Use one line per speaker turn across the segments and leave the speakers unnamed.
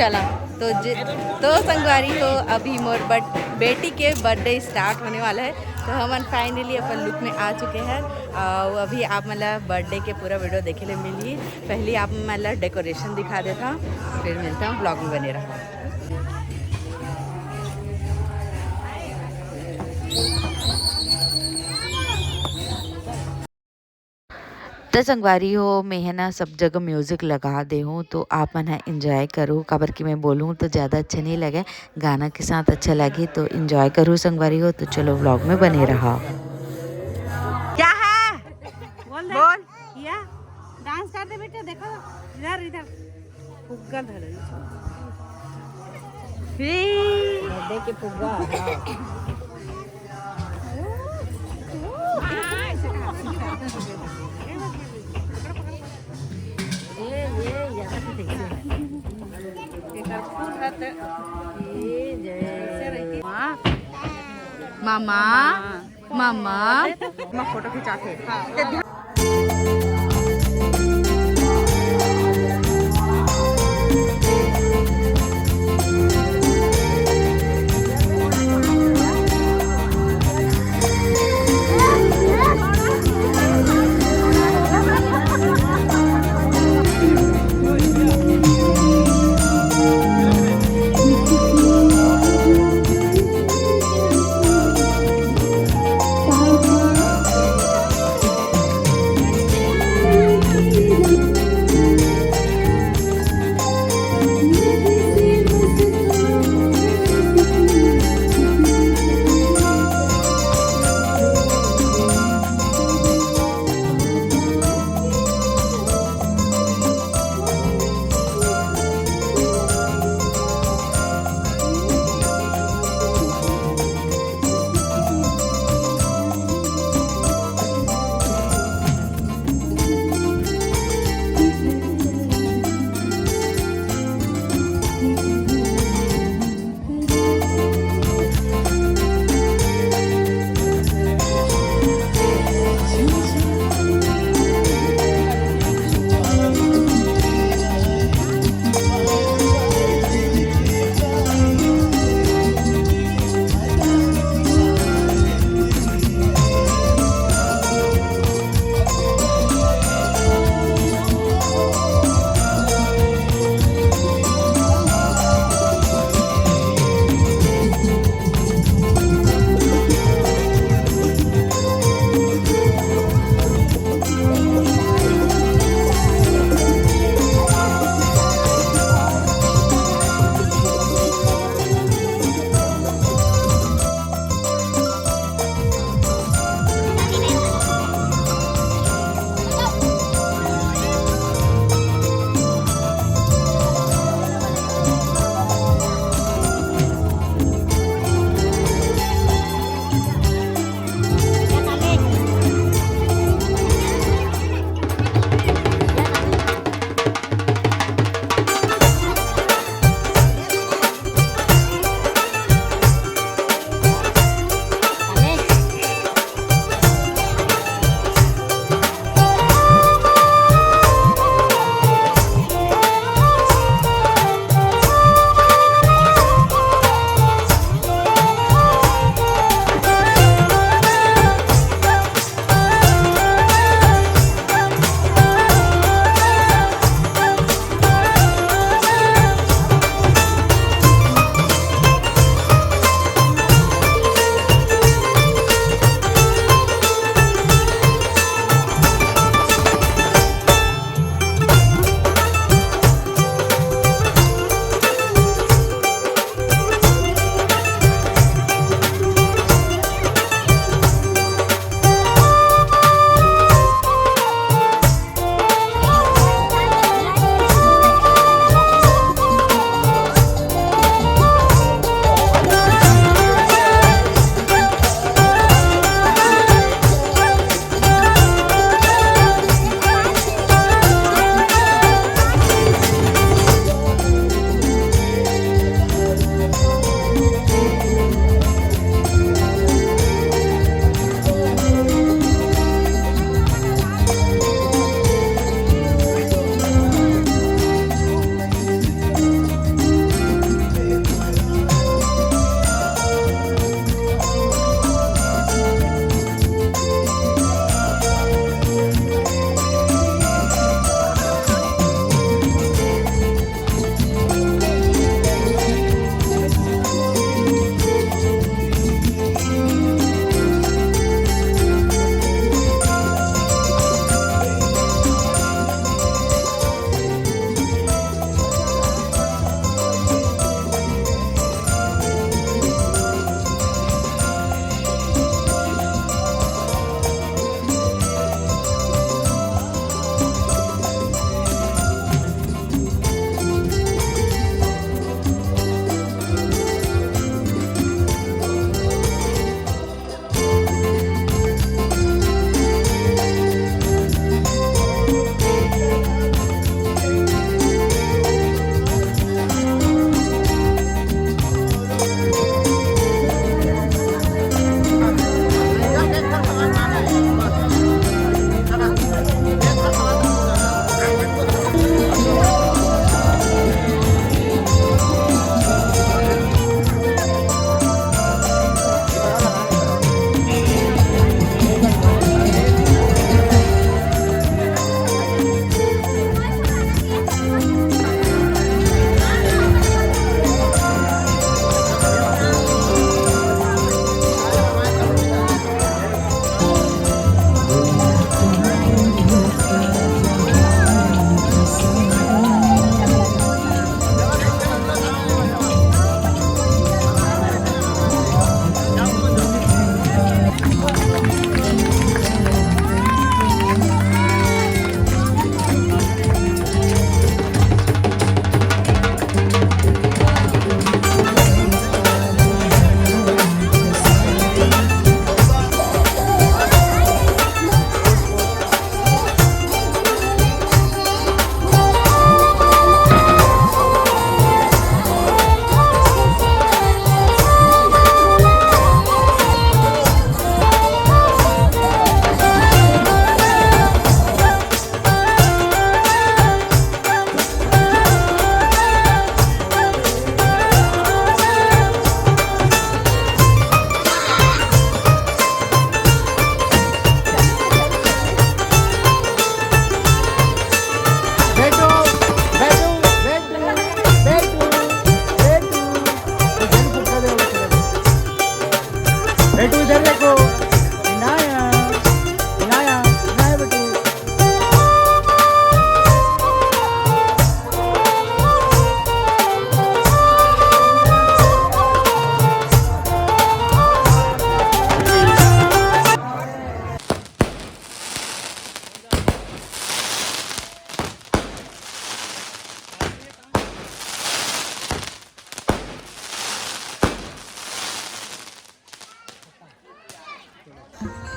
चला तो संगवारी हो अभी मोर बेटी के बर्थडे स्टार्ट होने वाला है। तो हम फाइनली अपन लुक में आ चुके हैं। और अभी आप मतलब बर्थडे के पूरा वीडियो देखे ले मिली। पहले आप मतलब डेकोरेशन दिखा देता, फिर मिलता हूँ, ब्लॉग में बने रहा। तो संगवारी हो मैं है ना सब जगह म्यूज़िक लगा दे हूँ, तो आप मन है इंजॉय करो। काबर कि मैं बोलूँ तो ज़्यादा अच्छा नहीं लगे, गाना के साथ अच्छा लगे तो इंजॉय करो संगवारी हो। तो चलो व्लॉग में बने रहा। क्या है बोल
किया डांस कर दे बेटा, देखो इधर इधर फुग्गा धरे बर्थडे के फुग्गा।
मामा मामा फोटो खिंचाते।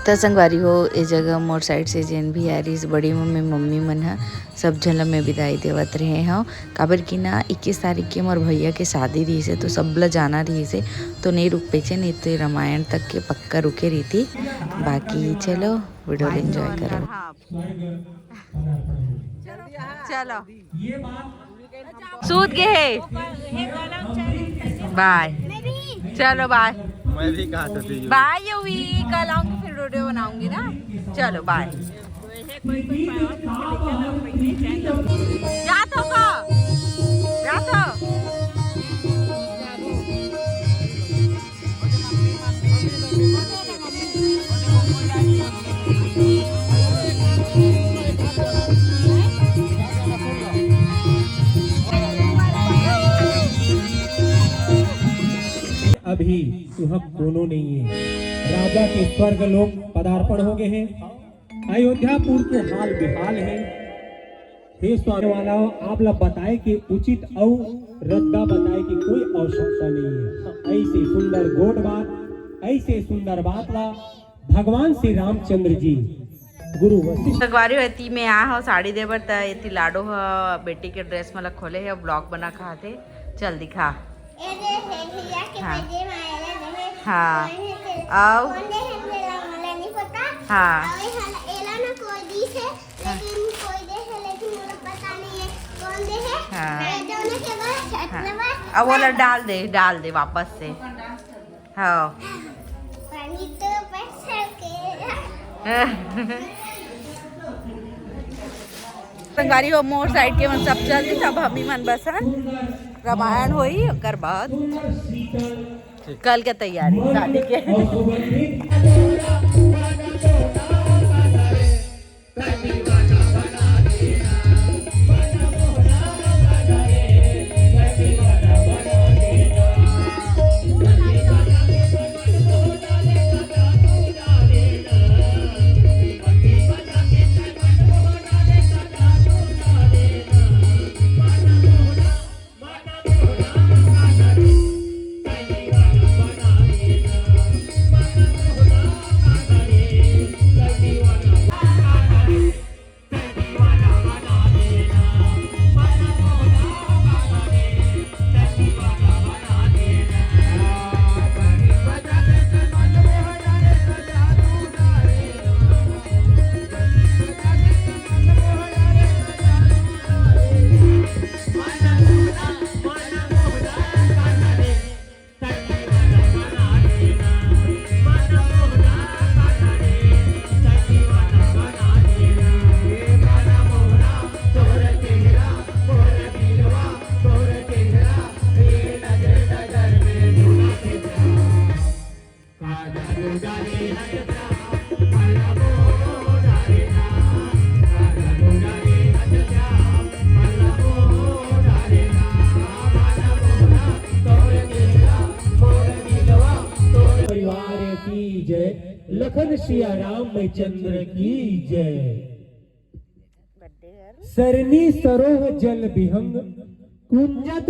तो संगवारी हो ए जगह मोर साइड से जेन भी आ रही बड़ी मम्मी मम्मी मन ह सब झन ल मैं विदाई देवत रहे हूँ काबर कि ना 21 तारीख के मोर भैया के शादी रही से तो सब ला जाना रही से तो नहीं रुक पेचे नहीं तो रामायण तक के पक्का रुके रही थी। बाकी चलो वीडियो एंजॉय करो। चलो सूत गए बाय चलो बाय
मैं भी कहा था
बाय योवी कल आऊंगी फिर वीडियो बनाऊंगी ना। चलो बाय जा तो का जा तो
अभी सुहग दोनों नहीं है। राजा के स्वर्ग लोग पदार्पण हो गए हैं। अयोध्यापुर के हाल बेहाल है। हे स्वामी वाला आप लोग बताए कि उचित और रद्दा बताए कि कोई आवश्यकता नहीं है। ऐसे सुंदर गोट बात ऐसे सुंदर बात ला भगवान श्री रामचंद्र जी गुरु वशिष्ठ
सगवारी होती मैं आ हो साड़ी देवर त एती लाडो ह बेटी के ड्रेस मला खोले है ब्लॉग बना खाते चल दिखा। हाँ हाँ आओ हाँ अब वो डाल दे वापस से। हाँ संगवारी हो मोर साइड के मन सब चल दी सब हमी मन बसन रामायण होई ओकर बाद कल के तैयारी शादी के। लखन सिया राम चंद्र की जय। सरनी सरोह जल विहंग कुंजत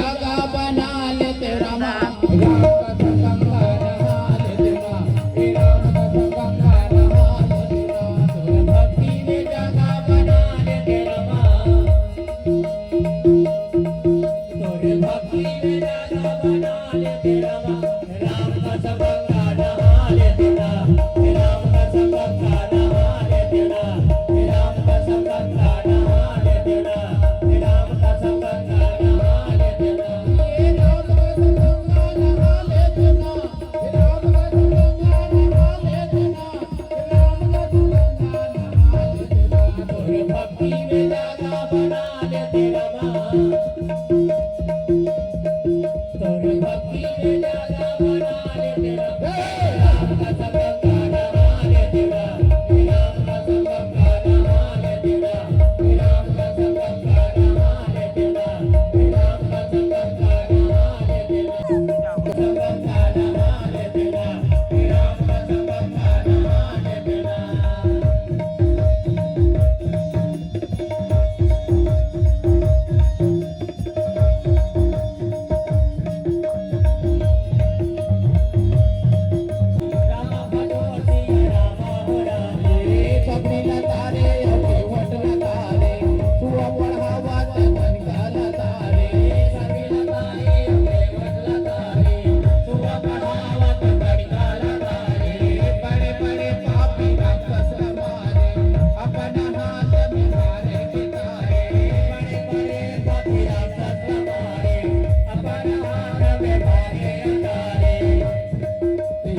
जागा बना लेते रामा राम का गंगा नहा लेते राम का गंगा नहा लेते राम तोर भक्ति में जागा बना लेते रामा तोर भक्ति में जागा बना लेते रामा राम का गंगा नहा लेते राम का गंगा नहा लेते राम का गंगा नहा लेते राम का गंगा नहा लेते राम ये राम का गंगा नहा लेते राम का गंगा नहा लेते राम का गंगा नहा लेते राम तोर भक्ति में जागा बना लेते रामा तोर भक्ति में जागा बना लेते राम का गंगा नहा लेते राम का गंगा नहा लेते राम का गंगा नहा लेते राम का गंगा नहा लेते राम गंगा नहा लेते राम का गंगा नहा लेते राम राम भजो सिया राम हो राम रे सबरी लतारे अके वट लतारे तू बढ़ावा तन का लतारे सबरी लतारे अके वट लतारे तू बढ़ावा तन का लतारे बड़े बड़े पापी राक्षस मारे अपना हाथ में मारे कितारे बड़े बड़े पापी राक्षस मारे अपना हाथ में मारे अतारे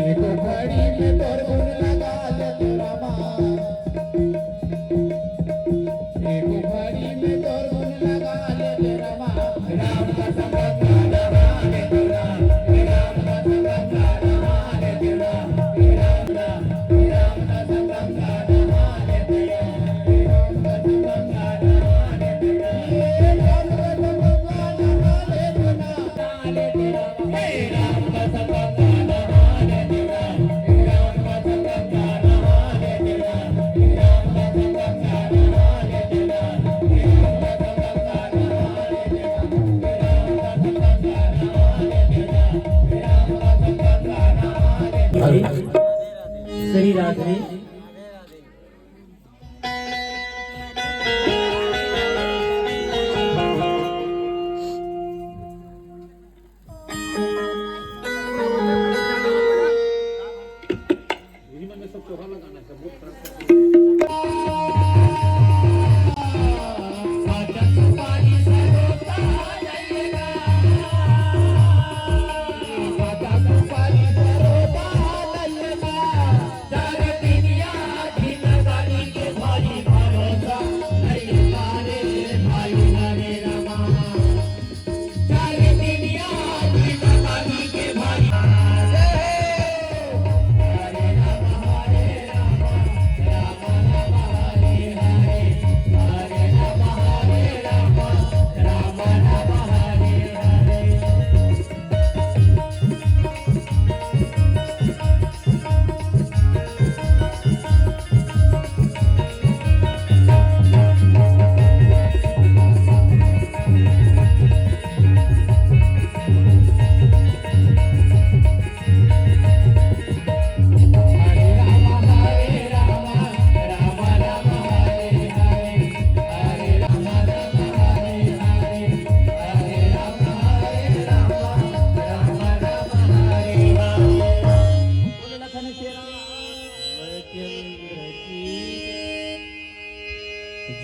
एक घड़ी में तोर गुण लगा लेते रामा एक घड़ी में तोर गुण लगा लेते रामा राम का गंगा नहा लेते राम का गंगा नहा लेते राम का गंगा नहा लेते राम का गंगा नहा लेते राम राम का गंगा नहा लेते राम का गंगा नहा लेते राम का गंगा नहा लेते राम का गंगा नहा लेते राम का गंगा नहा लेते राम का गंगा नहा लेते राम का गंगा नहा लेते
श्री राधे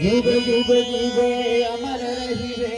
जुग जुग जीवे अमर रहिवे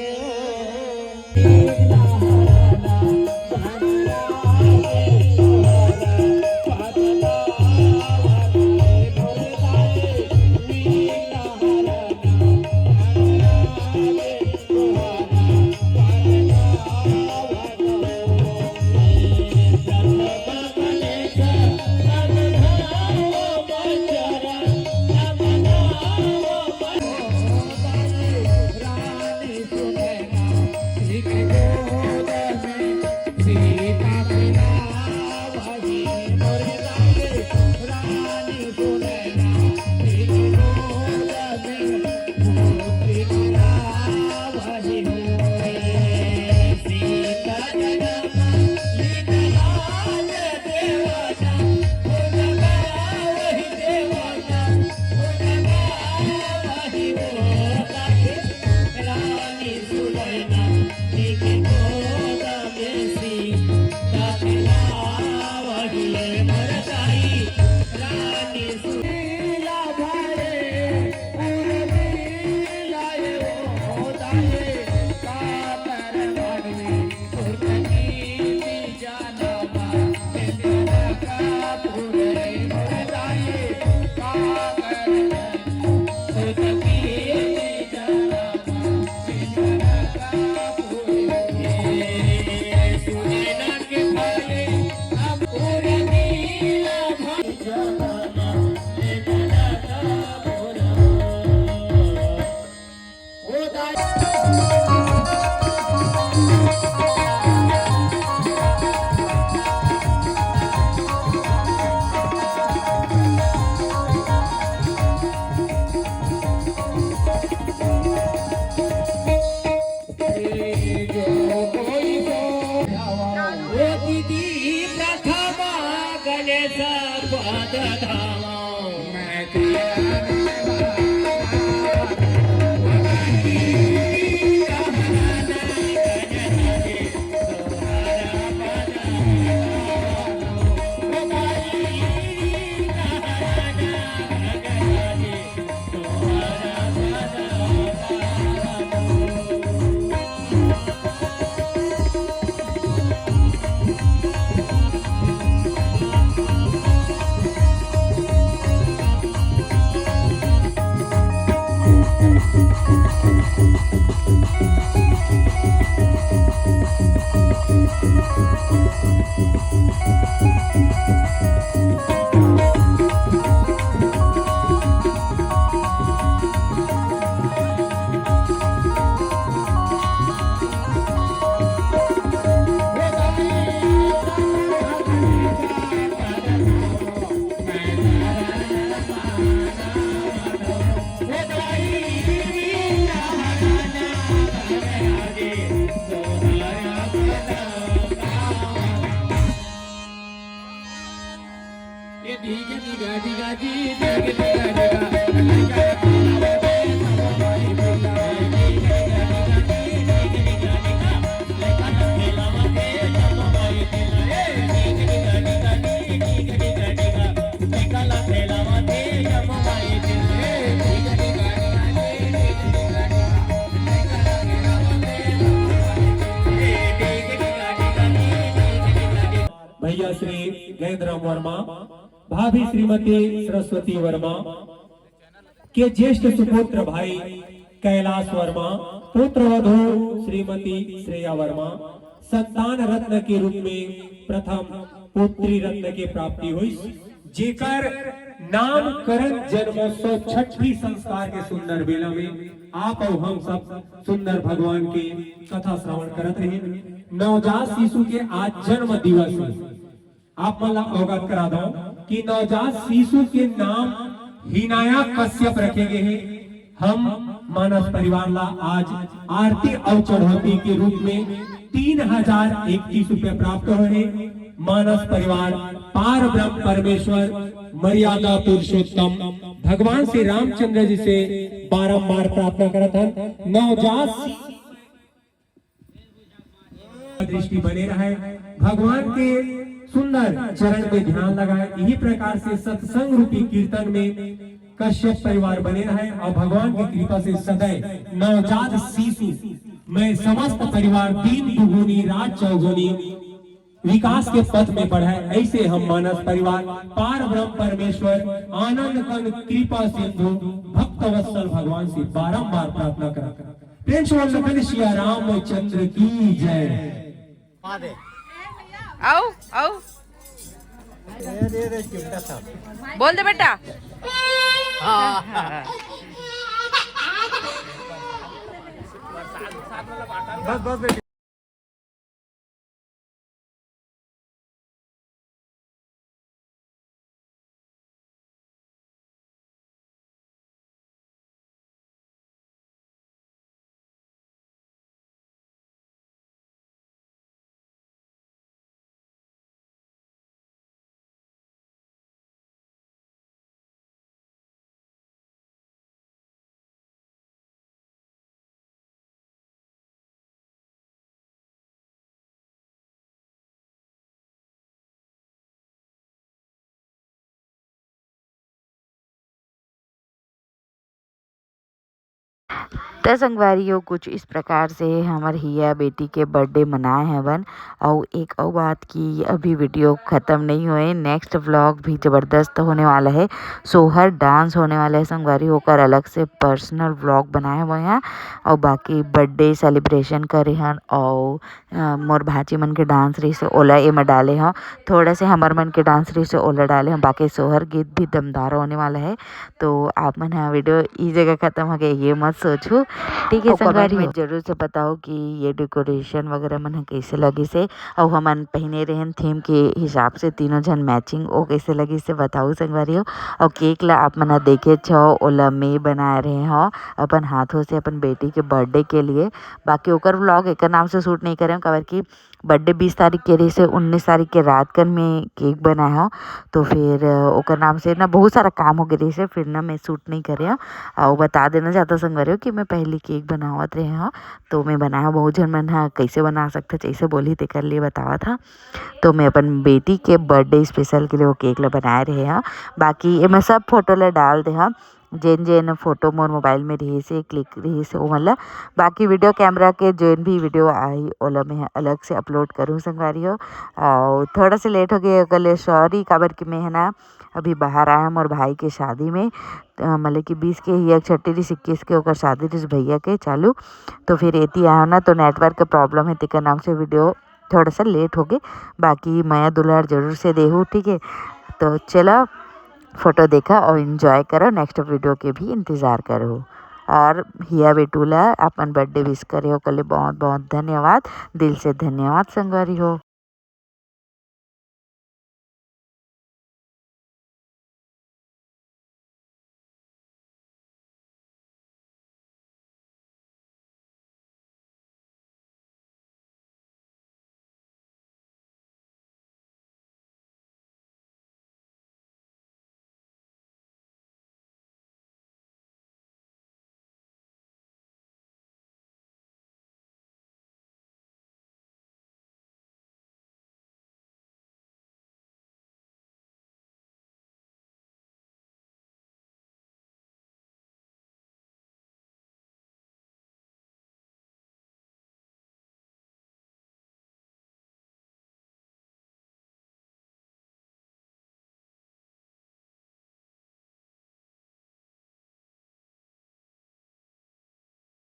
भैया श्री गजेंद्र वर्मा, भाभी श्रीमती सरस्वती वर्मा के ज्येष्ठ सुपुत्र भाई कैलाश वर्मा, पुत्र वधू श्रीमती श्रेया वर्मा, संतान रत्न के रूप में प्रथम पुत्री रत्न की प्राप्ति हुई, जेकर नामकरण जन्मोत्सव छठी संस्कार के सुंदर बेला में आप और हम सब सुंदर भगवान के कथा श्रवण करत रहे। नवजात शिशु के आज जन्म दिवस है। आप मला अवगत करा दो कि नवजात शिशु के नाम हिनाया कश्यप रखे गए हैं। हम मानस परिवार ला आज आरती और चढ़ौती के रूप में 3021 रुपये प्राप्त हुए। मानस परिवार पार ब्रह्म परमेश्वर मर्यादा पुरुषोत्तम भगवान श्री रामचंद्र जी से बारंबार प्रार्थना करत हन नवजात दृष्टि बने रहे, भगवान के सुंदर चरण में ध्यान लगाए। यही प्रकार से सत्संग रूपी कीर्तन में कश्यप परिवार बने रहे और भगवान की कृपा से सदैव नवजात शिशु में समस्त परिवार दिन दुगुनी रात चौगुनी विकास के पथ में बढ़े। ऐसे हम मानस परिवार पार ब्रह्म परमेश्वर आनंद कन कृपा सिंधु भक्त वत्सल भगवान से बारंबार प्रार्थना करा। प्रेम से बोल श्री रामचंद्र की जय।
आओ आओ बोल दे बेटा। तो संगवारी हो कुछ इस प्रकार से हमार हिया बेटी के बर्थडे मनाए हैं बन। और एक और बात की अभी वीडियो ख़त्म नहीं हुए, नेक्स्ट व्लॉग भी ज़बरदस्त होने वाला है। सोहर डांस होने वाला है संगवारी, होकर अलग से पर्सनल व्लॉग बनाए हुए हैं। और बाकी बर्थडे सेलिब्रेशन करे हैं और मोर भाची मन के डांस रही से ओला ए में डाले हैं, थोड़ा से हमार मन के डांस रही से ओला डाले हैं। बाकी सोहर गीत भी दमदार होने वाला है। तो आप मन हाँ वीडियो इस जगह ख़त्म हो गया ये मत सोचो, ठीक है संगवारी में जरूर से बताओ कि ये डेकोरेशन वगैरह मन ह कैसे लगी से। और हमन पहने रहन थीम के हिसाब से तीनों जन मैचिंग ओ कैसे लगी से बताओ संगवारी हो। और केक ला आप मन देखे छो ओला में बनाए रहे हो अपन हाथों से अपन बेटी के बर्थडे के लिए। बाकी ओकर व्लॉग एक नाम से शूट नहीं करे काबर की बर्थडे 20 तारीख के रही से 19 तारीख के रात कन में केक बनाया हो, तो फिर ओकर नाम से ना बहुत सारा काम हो गई से फिर ना मैं शूट नहीं करे हो। और बता देना चाहता संगवारी हो कि मैं पहले केक बनावत रहे हो, तो मैं बनाया बहुत जन मन हाँ कैसे बना सकते जैसे बोली ते कर लिए बतावा था। तो मैं अपन बेटी के बर्थडे स्पेशल के लिए वो केक ला बनाए रहे हैं। बाकी ये मैं सब फोटो ला डाल दे हाँ, जेन जेन फोटो मोर मोबाइल में रही से क्लिक रही से वो मतलब बाकी वीडियो कैमरा के जेन भी वीडियो आई ओला में अलग से अपलोड करूँ संगवारी हो। और थोड़ा सा लेट हो गया कल सॉरी काबर कि मैं है ना अभी बाहर आया मोर भाई के शादी में, मतलब कि 20 के ही 36 21 के ओकर शादी रही भैया के चालू, तो फिर एती आया ना तो नेटवर्क का प्रॉब्लम है तेकर नाम से वीडियो थोड़ा सा लेट हो गए। बाकी माया दुलार जरूर से देहूँ, ठीक है। तो चलो फोटो देखा और इन्जॉय करो, नेक्स्ट वीडियो के भी इंतज़ार करो। और हिया बेटूला अपन बर्थडे विश करे हो कल बहुत बहुत धन्यवाद, दिल से धन्यवाद संगवारी हो।